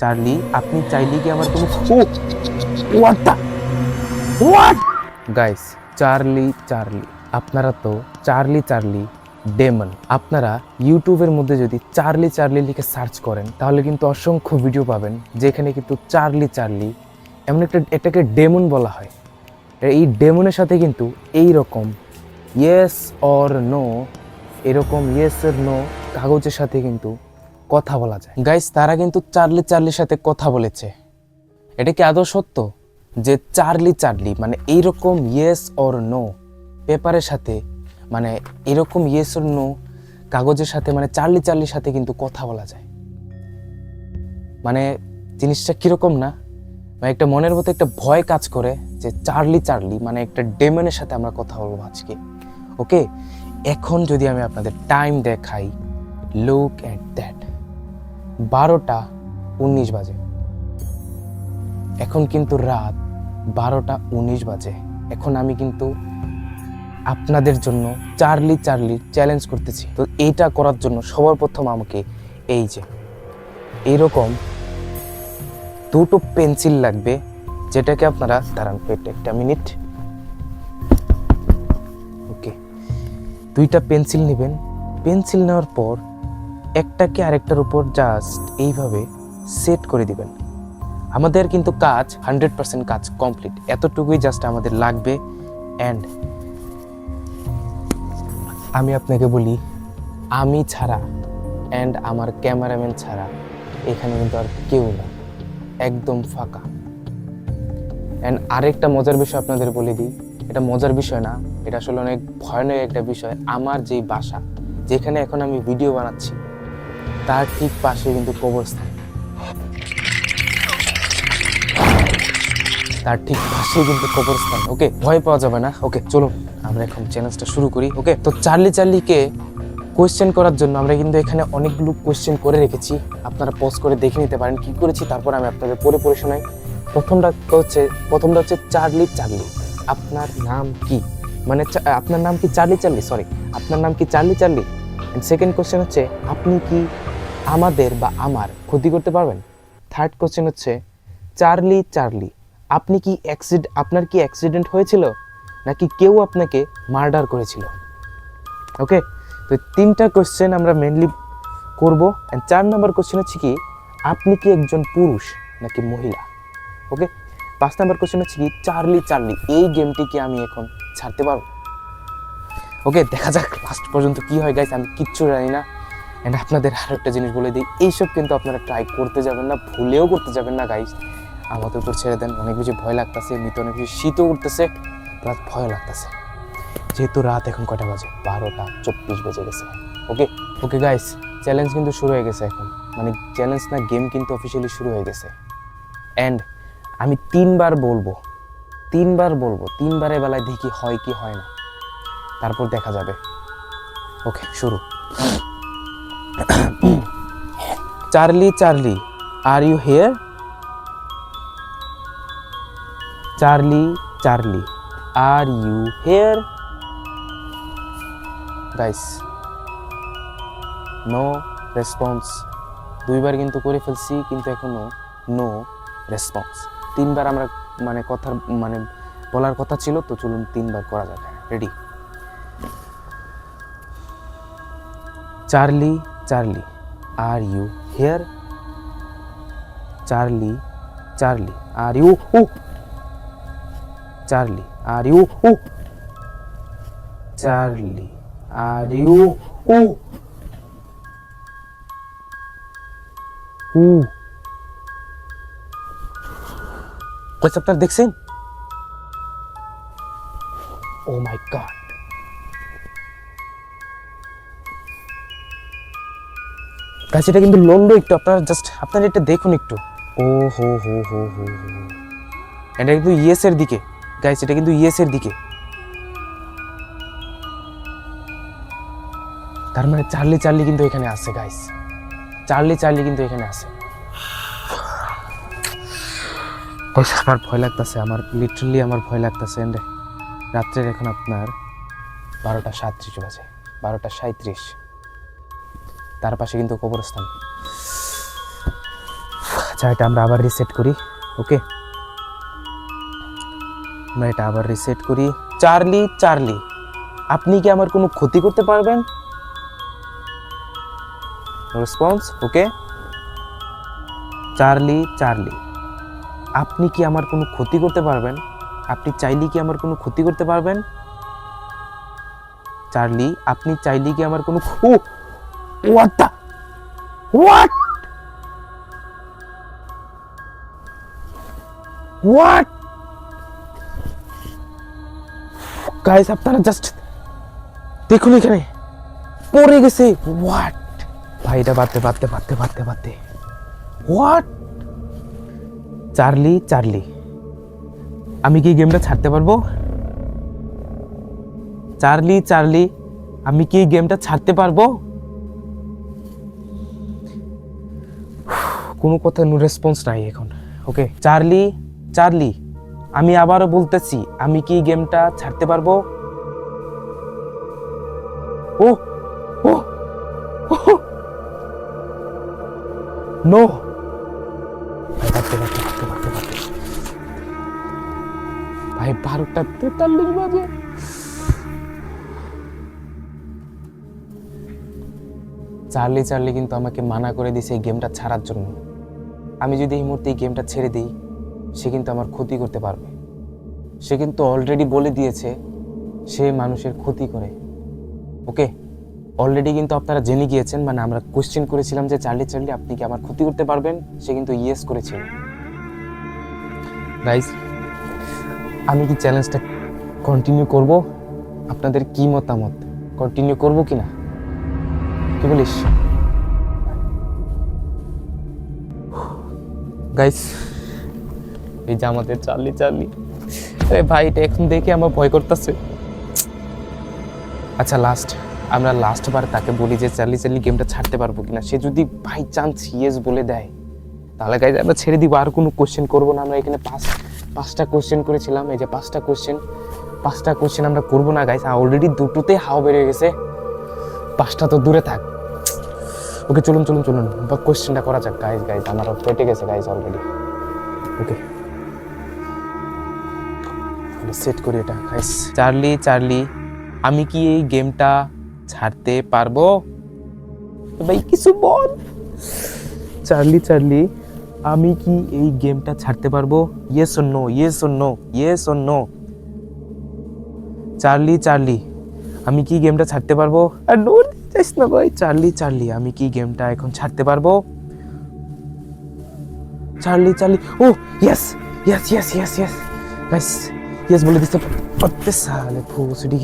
Charlie, আপনি চাইলে কি আমার কোনো what the what guys, Charlie Charlie, আপনারা তো চার্লি চার্লি ডেমন। আপনারা ইউটিউবের মধ্যে যদি চার্লি চার্লি লিখে সার্চ করেন তাহলে কিন্তু অসংখ্য ভিডিও পাবেন যেখানে কিন্তু চার্লি চার্লি এমন এটাকে ডেমন বলা হয়। এই ডেমনের সাথে কিন্তু এই রকম ইয়েস অর নো, এরকম ইয়েস অর নো কাগজের সাথে কিন্তু কথা বলা যায়। গাইস, তারা কিন্তু চার্লি চার্লির সাথে কথা বলেছে। এটা কি আদৌ সত্য যে চার্লি চার্লি মানে এইরকম ইয়েস অর নো পেপারের সাথে, মানে এরকম ইয়েস অর নো কাগজের সাথে, মানে চার্লি চার্লির সাথে কিন্তু কথা বলা যায়? মানে জিনিসটা কিরকম না, মানে একটা মনের মধ্যে একটা ভয় কাজ করে যে চার্লি চার্লি মানে একটা ডেমনের সাথে আমরা কথা বলবো আজকে। ওকে, এখন যদি আমি আপনাদের টাইম দেখাই, লুক এট দ্যাট, 12:19 বাজে। এখন কিন্তু রাত 12:19 বাজে। এখন আমি কিন্তু আপনাদের জন্য চার্লি চার্লির চ্যালেঞ্জ করতেছি। তো এইটা করার জন্য সবার প্রথম আমাকে এই যে এইরকম দুটো পেন্সিল লাগবে, যেটাকে আপনারা দাঁড়ান একটা মিনিট। ওকে, দুইটা পেন্সিল নেবেন। পেন্সিল নেওয়ার পর একটাকে আরেকটার উপর জাস্ট এইভাবে সেট করে দিবেন। আমাদের কিন্তু কাজ 100% কাজ কমপ্লিট, এতটুকুই জাস্ট আমাদের লাগবে। অ্যান্ড আমি আপনাকে বলি, আমি ছাড়া অ্যান্ড আমার ক্যামেরাম্যান ছাড়া এখানে কিন্তু আর কেউ না, একদম ফাঁকা। অ্যান্ড আরেকটা মজার বিষয় আপনাদের বলে দিই, এটা মজার বিষয় না, এটা আসলে অনেক ভয়ানক একটা বিষয়। আমার যেই বাসা, যেখানে এখন আমি ভিডিও বানাচ্ছি, তার ঠিক পাশে কিন্তু কবরস্থান, তার ঠিক পাশে কিন্তু কবরস্থান। ওকে, ভয় পাওয়া যাবে না। ওকে, চলুন আমরা এখন চ্যালেঞ্জটা শুরু করি। ওকে, তো চার্লি চার্লিকে কোয়েশ্চেন করার জন্য আমরা কিন্তু এখানে অনেকগুলো কোয়েশ্চেন করে রেখেছি, আপনারা পজ করে দেখে নিতে পারেন কি করেছি। তারপর আমি আপনাদের পড়ে শোনাই। প্রথমটা হচ্ছে চার্লি চার্লি, আপনার নাম কি? মানে আপনার নাম কি চার্লি চার্লি, সরি, আপনার নাম কি চার্লি চার্লি। সেকেন্ড কোয়েশ্চেন হচ্ছে, আপনি কি আমাদের বা আমার ক্ষতি করতে পারবেন? থার্ড কোয়েশ্চেন হচ্ছে, চার্লি চার্লি, আপনার কি অ্যাক্সিডেন্ট হয়েছিল নাকি কেউ আপনাকে মার্ডার করেছিল? ওকে, তো তিনটা কোয়েশ্চেন আমরা মেনলি করব। এন্ড 4 নম্বর কোয়েশ্চেন হচ্ছে কি, আপনি কি একজন পুরুষ নাকি মহিলা? ওকে, 5 নম্বর কোয়েশ্চেন হচ্ছে কি, চার্লি চার্লি এই গেমটি কি আমি এখন ছাড়তে পারবো? ওকে, দেখা যাক লাস্ট পর্যন্ত কি হয় গাইস, আমি কিচ্ছু জানি না। এন্ড আপনাদের আরো একটা জিনিস বলে দিই, এইসব কিন্তু আপনারা ট্রাই করতে যাবেন না, ভুলেও করতে যাবেন না গাইস। আমাদের উপর ছেড়ে দেন, অনেক বেশি ভয় লাগতেছে, এমনিতে অনেক বেশি শীতও উঠতেছে, প্লাস ভয় লাগতেছে। যেহেতু রাত এখন কয়টা বাজে, 12:24 বেজে গেছে। ওকে ওকে গাইস, চ্যালেঞ্জ কিন্তু শুরু হয়ে গেছে এখন, মানে চ্যালেঞ্জ না, গেম কিন্তু অফিসিয়ালি শুরু হয়ে গেছে। অ্যান্ড আমি 3বার বলবো, 3বারের বেলায় দেখি হয় কি হয় না, তারপর দেখা যাবে। ওকে, শুরু। Charlie Charlie, are you here? Charlie Charlie, are you here? Guys, no response. 2বার কিন্তু করে ফেলছি, কিন্তু এখনো নো রেসপন্স। 3বার আমরা মানে বলার কথা ছিল, তো চলুন 3বার করা যাবে। Ready? Charlie Charlie, are you here? Charlie Charlie, are you Charlie, are you Charlie, are you আপনারা দেখছেন? ও মাই গড, গাইস এটা কিন্তু লড়লো একটু, আপনারা এটা দেখুন একটু। ও হো হো হো হো হো, এটা কিন্তু ইয়েস এর দিকে গাইস, এটা কিন্তু ইয়েস এর দিকে। তার মানে চার্লি চার্লি কিন্তু এখানে আছে গাইস, চার্লি চার্লি কিন্তু এখানে আছে। আমার ভয় লাগতেছে, আমার লিটারালি আমার ভয় লাগতেছে। এন্ড রাত্রের এখন আপনার 12:37 বাজে, 12:37। তার পাশে কিন্তু কবরস্থান। আচ্ছা এটা আমরা আবার রিসেট করি। ওকে, আমরা এটা আবার রিসেট করি। চার্লি চার্লি, আপনি কি আমার কোনো ক্ষতি করতে পারবেন? রেসপন্স। ওকে, চার্লি চার্লি, আপনি কি আমার কোনো ক্ষতি করতে পারবেন? আপনি চাইলে কি আমার কোনো ক্ষতি করতে পারবেন? চার্লি, আপনি চাইলে কি আমার কোনো হোয়াট হোয়াট গাইস, আপনারা জাস্ট দেখুন এখানে পড়ে গেছে। হোয়াট ভাই, এটা বাদতে হোয়াট? চার্লি চার্লি, আমি কি গেমটা ছাড়তে পারবো? চার্লি চার্লি, আমি কি গেমটা ছাড়তে পারবো? কোনো কথা, নো রেসপন্স নাই এখন। ওকে, চার্লি চার্লি, আমি আবারও বলতেছি, আমি কি গেমটা ছাড়তে পারবো? ও ও নো, ভাই 12:43 বাজে। চার্লি চার্লি কিন্তু আমাকে মানা করে দিয়েছে এই গেমটা ছাড়ার জন্য। আমি যদি এই মুহূর্তে এই গেমটা ছেড়ে দিই, সে কিন্তু আমার ক্ষতি করতে পারবে। সে কিন্তু অলরেডি বলে দিয়েছে সে মানুষের ক্ষতি করে। ওকে, অলরেডি কিন্তু আপনারা জেনে গিয়েছেন, মানে আমরা কোশ্চেন করেছিলাম যে চার্লি চার্লি আপনি কি আমার ক্ষতি করতে পারবেন, সে কিন্তু ইয়েস করেছিল। গাইস, আমি কি চ্যালেঞ্জটা কন্টিনিউ করব? আপনাদের কি মতামত, কন্টিনিউ করব কি না, কি বলিস গাইস? এই যে আমাদের চার্লি চার্লি, আরে ভাই এটা এখন দেখে আমার ভয় করতেছে। আচ্ছা আমরা লাস্টবার তাকে বলি যে চার্লি চার্লি গেমটা ছাড়তে পারবো কিনা। সে যদি বাই চান্স ইয়েস বলে দেয়, তাহলে গাইজ আমরা ছেড়ে দিব, আর কোনো কোশ্চেন করবো না। আমরা এখানে পাঁচটা কোশ্চেন করেছিলাম, এই যে পাঁচটা কোশ্চেন আমরা করবো না গাইজ। অলরেডি দুটোতে হাওয়া বেড়ে গেছে, 5টা তো দূরে থাক। ওকে চলুন বা কোশ্চেনটা করা যাক গাইজ। আমার পেটে গেছে গাইজ অলরেডি। ওকে, সেট করি এটা গাইজ। চার্লি চার্লি, আমি কি এই গেমটা ছাড়তে পারবো? ভাই কিছু বল। চার্লি চার্লি, আমি কি এই গেমটা ছাড়তে পারবো? Yes or no, yes or no, yes or no. Charlie Charlie, আমি কি গেমটা ছাড়তে পারবো? আর নো দিস না ভাই। চার্লি চার্লি, আমি কি গেমটা এখন ছাড়তে পারবো? Charlie Charlie, oh yes yes yes yes yes guys, yes বলে দিতে পারতে সালে ফুসডি।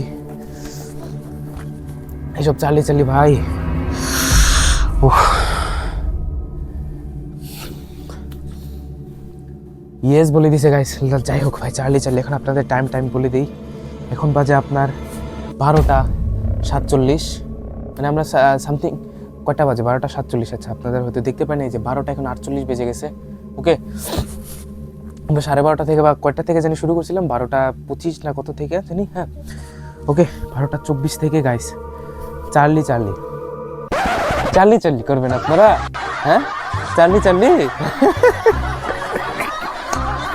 এইসব চার্লি চার্লি ভাই, ইয়েস বলে দিছে গাইস। যাই হোক ভাই, চার্লি চার্লি, এখন আপনাদের টাইম বলে দিই। এখন বাজে আপনার 12:47, মানে আমরা সামথিং কয়টা বাজে, 12:47। আচ্ছা, আপনাদের হয়তো দেখতে পান এই যে 12টা এখন 48 বেজে গেছে। ওকে, আমরা 12:30 থেকে বা কয়টা থেকে জানি শুরু করছিলাম, 12:25 না কত থেকে জানি। হ্যাঁ ওকে, 12:24 থেকে guys. Charlie Charlie Charlie Charlie করবেন আপনারা? হ্যাঁ চার্লি চার্লি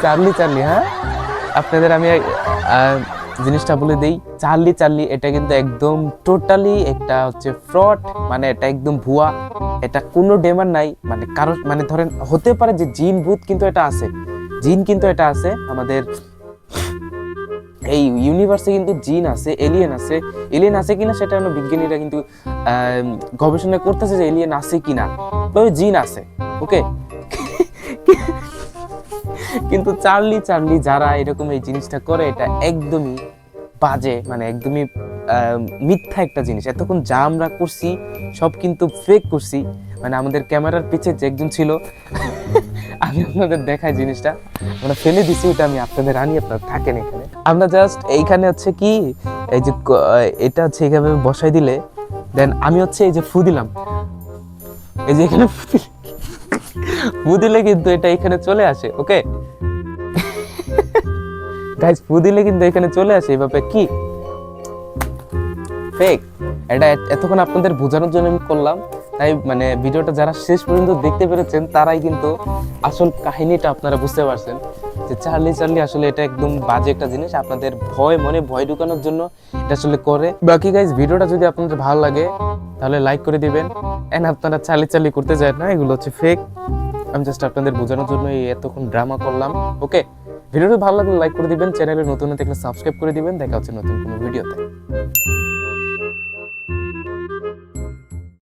চার্লি চার্লি, হ্যাঁ আপনাদের আমি জিনিসটা বলে দেই। চার্লি চার্লি এটা কিন্তু একদম টোটালি একটা হচ্ছে ফ্রড, মানে এটা একদম ভুয়া। এটা কোনো ডেমার নাই, মানে কারো, মানে ধরেন হতে পারে যে জিন ভূত, কিন্তু এটা আছে, জিন কিন্তু এটা আছে। আমাদের এই ইউনিভার্সে কিন্তু জিন আছে, এলিয়েন আছে কিনা সেটা হলো বিজ্ঞানীরা কিন্তু গবেষণা করতেছে যে এলিয়েন আছে কিনা, তবে জিন আছে। ওকে, কিন্তু চার্লি চার্লি যারা এরকম এই জিনিসটা করে, এটা একদমই বাজে, মানে একদমই মিথ্যা একটা জিনিস। এতক্ষণ যা আমরা করছি সব কিন্তু ফেক করছি। মানে আমাদের ক্যামেরার পিছে যে একজন ছিল, আমি আপনাদের দেখাই জিনিসটা, আমরা ফেলে দিছি, ওটা আমি আপনাদের আনি, আপনারা থাকেন এখানে। আমরা জাস্ট এইখানে হচ্ছে কি, এই যে এটা হচ্ছে এইভাবে বসাই দিলে, দেন আমি হচ্ছে এই যে ফু দিলাম, এই যে এখানে ফু দিলে কিন্তু এটা এখানে চলে আসে। ওকে গাইস, ফু দিলে কিন্তু এখানে চলে আসে এইভাবে। কি ফেক, এটা এতক্ষণ আপনাদের বোঝানোর জন্য আমি করলাম। তাই মানে ভিডিওটা যারা শেষ পর্যন্ত দেখতে পেরেছেন তারাই কিন্তু আসল কাহিনীটা আপনারা বুঝতে পারছেন যে চার্লি চার্লি আসলে এটা একদম বাজে একটা জিনিস, আপনাদের ভয় ঢুকানোর জন্য এটা আসলে করে। বাকি গাইজ ভিডিওটা যদি আপনাদের ভালো লাগে তাহলে লাইক করে দিবেন। এন্ড আপনারা চার্লি চার্লি করতে যায় না, এগুলো হচ্ছে ফেক। আমি জাস্ট আপনাদের বোঝানোর জন্য এই এতক্ষণ ড্রামা করলাম। ওকে, ভিডিওটা ভালো লাগলে লাইক করে দিবেন, চ্যানেলে নতুন হয়ে থাকলে সাবস্ক্রাইব করে দিবেন। দেখা হচ্ছে নতুন কোনো ভিডিওতে।